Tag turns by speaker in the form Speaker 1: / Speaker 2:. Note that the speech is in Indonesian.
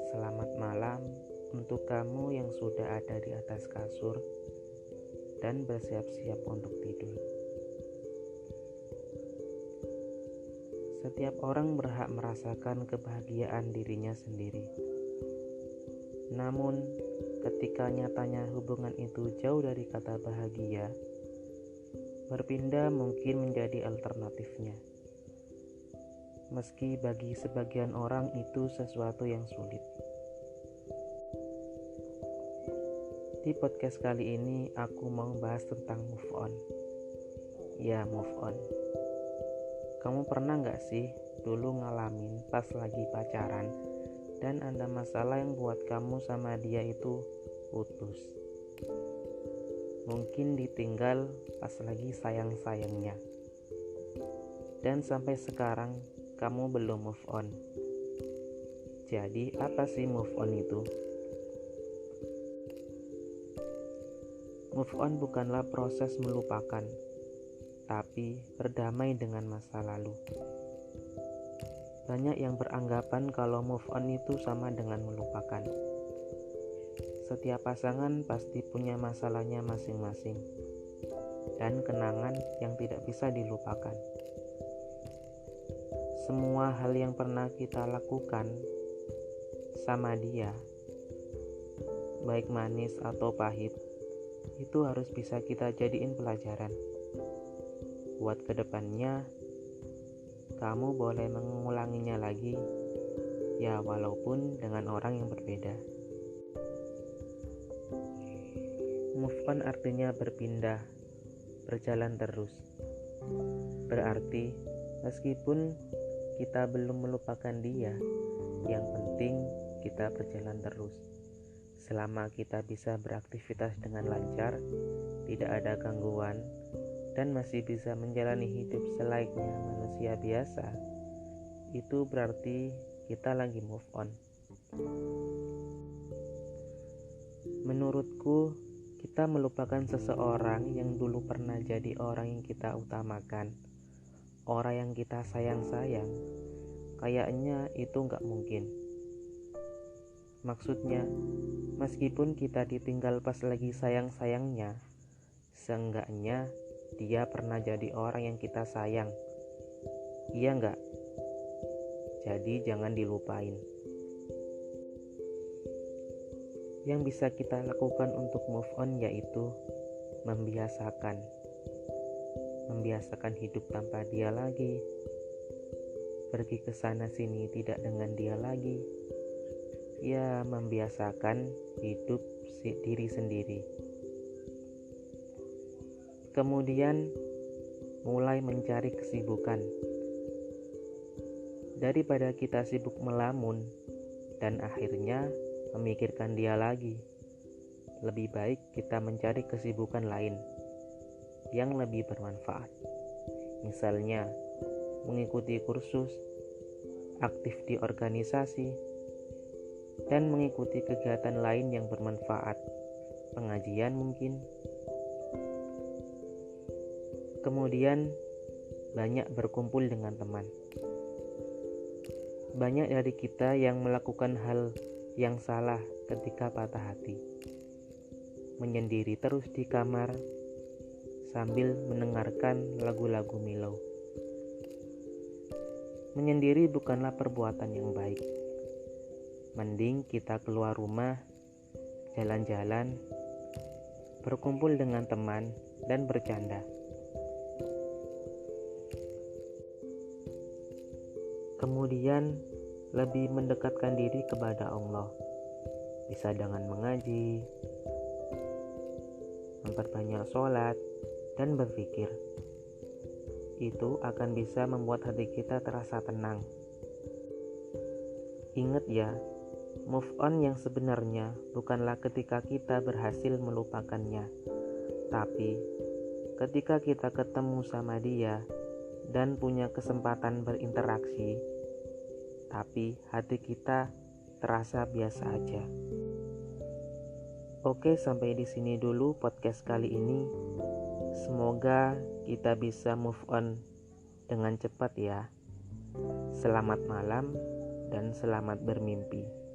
Speaker 1: Selamat malam untuk kamu yang sudah ada di atas kasur dan bersiap-siap untuk tidur. Setiap orang berhak merasakan kebahagiaan dirinya sendiri. Namun, ketika nyatanya hubungan itu jauh dari kata bahagia, berpindah mungkin menjadi alternatifnya. Meski bagi sebagian orang itu sesuatu yang sulit. Di podcast kali ini aku mau bahas tentang move on. Ya, move on. Kamu pernah gak sih dulu ngalamin pas lagi pacaran dan ada masalah yang buat kamu sama dia itu putus? Mungkin ditinggal pas lagi sayang-sayangnya. Dan sampai sekarang kamu belum move on. Jadi apa sih move on itu? Move on bukanlah proses melupakan, tapi berdamai dengan masa lalu. Banyak yang beranggapan kalau move on itu sama dengan melupakan. Setiap pasangan pasti punya masalahnya masing-masing dan kenangan yang tidak bisa dilupakan. Semua hal yang pernah kita lakukan sama dia, baik manis atau pahit, itu harus bisa kita jadiin pelajaran. Buat kedepannya, kamu boleh mengulanginya lagi, ya walaupun dengan orang yang berbeda. Move on artinya berpindah, berjalan terus. Berarti meskipun kita belum melupakan dia, yang penting kita berjalan terus. Selama kita bisa beraktivitas dengan lancar, tidak ada gangguan, dan masih bisa menjalani hidup selayaknya manusia biasa, itu berarti kita lagi move on. Menurutku, kita melupakan seseorang yang dulu pernah jadi orang yang kita utamakan, orang yang kita sayang-sayang, kayaknya itu gak mungkin. Maksudnya, meskipun kita ditinggal pas lagi sayang-sayangnya, seenggaknya dia pernah jadi orang yang kita sayang. Iya gak? Jadi jangan dilupain. Yang bisa kita lakukan untuk move on yaitu membiasakan hidup tanpa dia lagi, pergi ke sana sini tidak dengan dia lagi. Ya, membiasakan hidup diri sendiri. Kemudian mulai mencari kesibukan. Daripada kita sibuk melamun dan akhirnya memikirkan dia lagi, lebih baik kita mencari kesibukan lain yang lebih bermanfaat. Misalnya, mengikuti kursus, aktif di organisasi, dan mengikuti kegiatan lain yang bermanfaat. Pengajian mungkin. Kemudian, banyak berkumpul dengan teman. Banyak dari kita yang melakukan hal yang salah ketika patah hati. Menyendiri terus di kamar sambil mendengarkan lagu-lagu milau. Menyendiri bukanlah perbuatan yang baik. Mending kita keluar rumah, jalan-jalan, berkumpul dengan teman, dan bercanda. Kemudian, lebih mendekatkan diri kepada Allah. Bisa dengan mengaji, memperbanyak sholat, dan berpikir. Itu akan bisa membuat hati kita terasa tenang. Ingat ya, move on yang sebenarnya bukanlah ketika kita berhasil melupakannya, tapi ketika kita ketemu sama dia dan punya kesempatan berinteraksi, tapi hati kita terasa biasa aja. Oke, sampai di sini dulu podcast kali ini. Semoga kita bisa move on dengan cepat ya. Selamat malam dan selamat bermimpi.